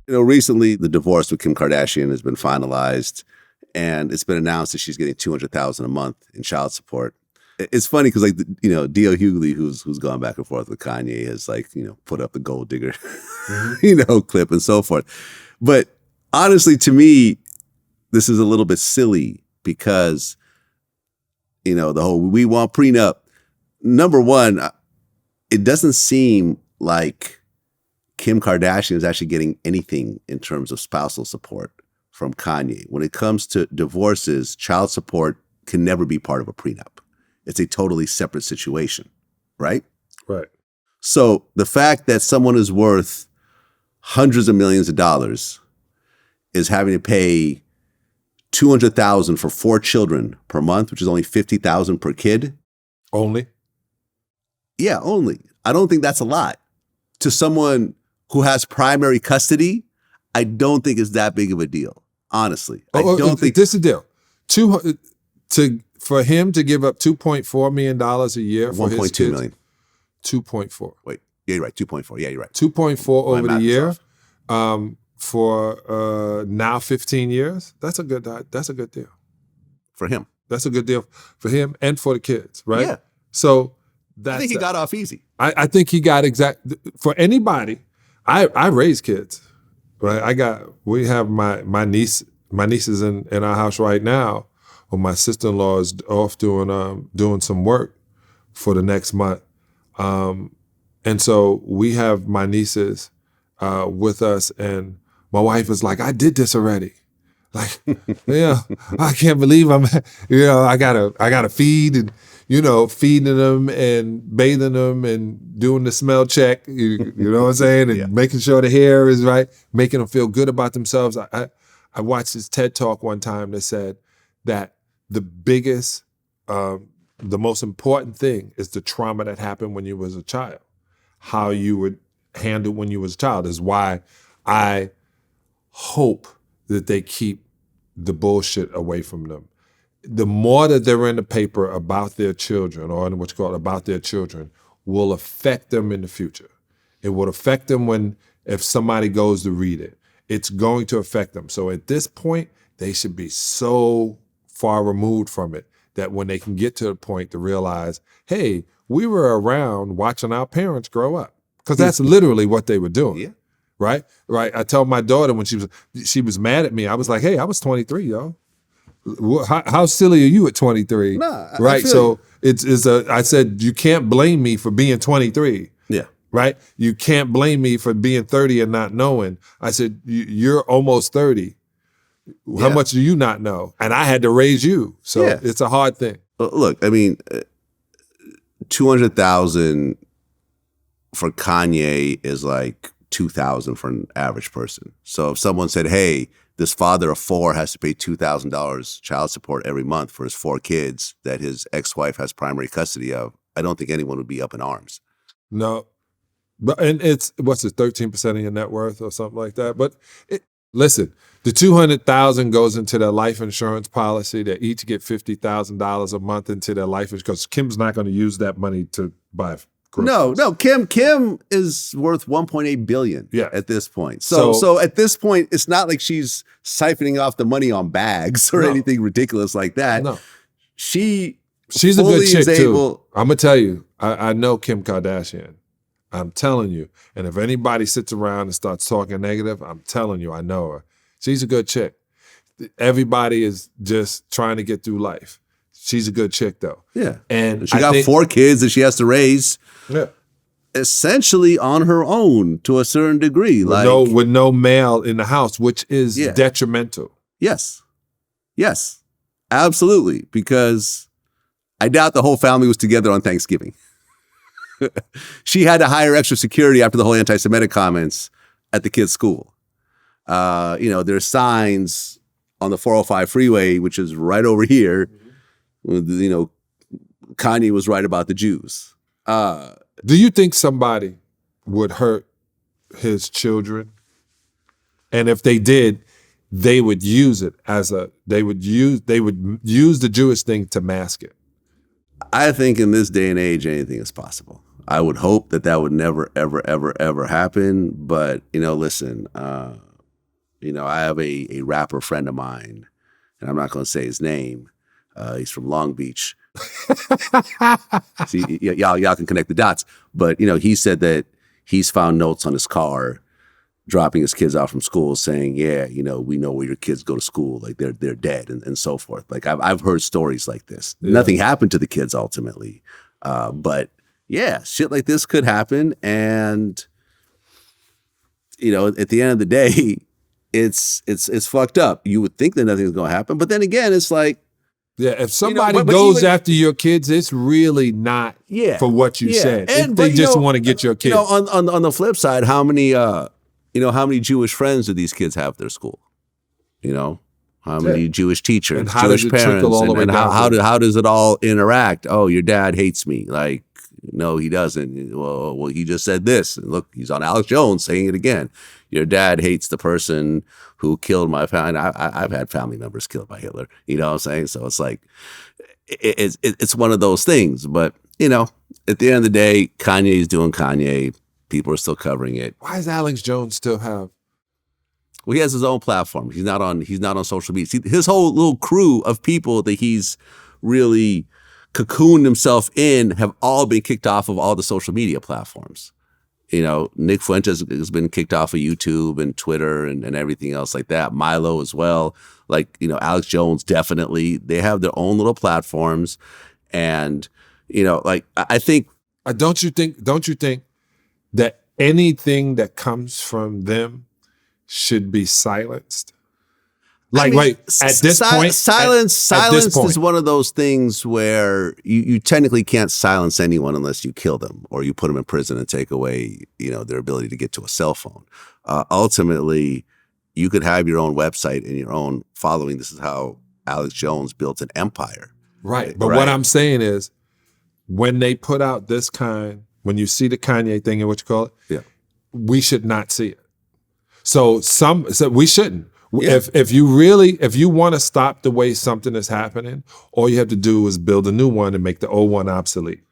Recently the divorce with Kim Kardashian has been finalized, and it's been announced that she's getting $200,000 a month in child support. It's funny because D.L. Hughley, who's gone back and forth with Kanye, has put up the gold digger, clip and so forth. But honestly, to me, this is a little bit silly because, the whole we want prenup. Number one, it doesn't seem like Kim Kardashian is actually getting anything in terms of spousal support from Kanye. When it comes to divorces, child support can never be part of a prenup. It's a totally separate situation, right? Right. So the fact that someone is worth hundreds of millions of dollars is having to pay $200,000 for 4 children per month, which is only $50,000 per kid. Only? Yeah, only. I don't think that's a lot. To someone who has primary custody, I don't think it's that big of a deal. Honestly, I don't think this is the deal. For him to give up $2.4 million a year for his kids. 1.2 million. 2.4. Wait, yeah, you're right. 2.4. Yeah, you're right. 2.4 over the year. For now 15 years. That's a good deal. For him. That's a good deal for him and for the kids, right? Yeah. So I think he got off easy. I think he got for anybody. I raise kids, right? We have my nieces in our house right now. Well, my sister-in-law is off doing some work for the next month. And so we have my nieces with us, and my wife is like, I did this already. Like, yeah, I can't believe I gotta feed and, feeding them and bathing them and doing the smell check, you know what I'm saying? And making sure the hair is right, making them feel good about themselves. I watched this TED Talk one time that said that the biggest, the most important thing is the trauma that happened when you was a child. How you would handle when you was a child is why I hope that they keep the bullshit away from them. The more that they're in the paper about their children, or in what's called about their children, will affect them in the future. It will affect them if somebody goes to read it. It's going to affect them. So at this point, they should be so far removed from it that when they can get to the point to realize, hey, we were around watching our parents grow up. Because that's literally what they were doing. Yeah. Right? I told my daughter when she was mad at me, I was like, hey, I was 23, yo. How silly are you at 23? Nah, right? So I said, you can't blame me for being 23. Yeah. Right? You can't blame me for being 30 and not knowing. I said, you're almost 30. How much do you not know? And I had to raise you. So it's a hard thing. Look, I mean, 200,000 for Kanye is like 2,000 for an average person. So if someone said, hey, this father of 4 has to pay $2,000 child support every month for his 4 kids that his ex-wife has primary custody of, I don't think anyone would be up in arms. No. But and it's 13% of your net worth or something like that. But listen, the $200,000 goes into their life insurance policy. They each get $50,000 a month into their life insurance because Kim's not going to use that money to buy groceries. No. Kim is worth $1.8 billion at this point. So at this point, it's not like she's siphoning off the money on bags or anything ridiculous like that. No. She's a good chick too. I'm gonna tell you, I know Kim Kardashian. I'm telling you. And if anybody sits around and starts talking negative, I'm telling you, I know her. She's a good chick. Everybody is just trying to get through life. She's a good chick though. Yeah. And she got 4 kids that she has to raise. Yeah. Essentially on her own to a certain degree. With no male in the house, which is detrimental. Yes. Absolutely. Because I doubt the whole family was together on Thanksgiving. She had to hire extra security after the whole anti-Semitic comments at the kids' school. There's signs on the 405 freeway, which is right over here. Kanye was right about the Jews. Do you think somebody would hurt his children? And if they did, they would use it they would use the Jewish thing to mask it. I think in this day and age, anything is possible. I would hope that would never, ever, ever, ever happen. But, listen, I have a rapper friend of mine, and I'm not going to say his name. He's from Long Beach. See, y'all can connect the dots. But, he said that he's found notes on his car dropping his kids out from school saying, yeah, we know where your kids go to school. Like they're dead and so forth. Like I've heard stories like this. Yeah. Nothing happened to the kids ultimately. But yeah, shit like this could happen. And, at the end of the day, it's fucked up. You would think that nothing's going to happen. But then again, it's like, yeah, if somebody goes after your kids, it's really not for what you said. They just want to get your kids. On the flip side, how many Jewish friends do these kids have at their school? How many Jewish teachers, and how Jewish does it parents, all the way and down how does it all interact? Oh, your dad hates me. Like, no, he doesn't. Well, he just said this. And look, he's on Alex Jones saying it again. Your dad hates the person who killed my family. I've had family members killed by Hitler. You know what I'm saying? So it's like, it's one of those things. But, at the end of the day, Kanye's doing Kanye. People are still covering it. Why does Alex Jones still have? Well, he has his own platform. He's not on social media. See, his whole little crew of people that he's really cocooned himself in have all been kicked off of all the social media platforms. Nick Fuentes has been kicked off of YouTube and Twitter and everything else like that. Milo as well. Like, Alex Jones, definitely. They have their own little platforms. And, I think. Don't you think that anything that comes from them should be silenced? Like, at this point, silence is one of those things where you technically can't silence anyone unless you kill them or you put them in prison and take away, their ability to get to a cell phone. Ultimately, you could have your own website and your own following. This is how Alex Jones built an empire. Right. But what I'm saying is, when they put out this when you see the Kanye thing and what you call it, we should not see it. So we shouldn't. Yeah. If you want to stop the way something is happening, all you have to do is build a new one and make the old one obsolete.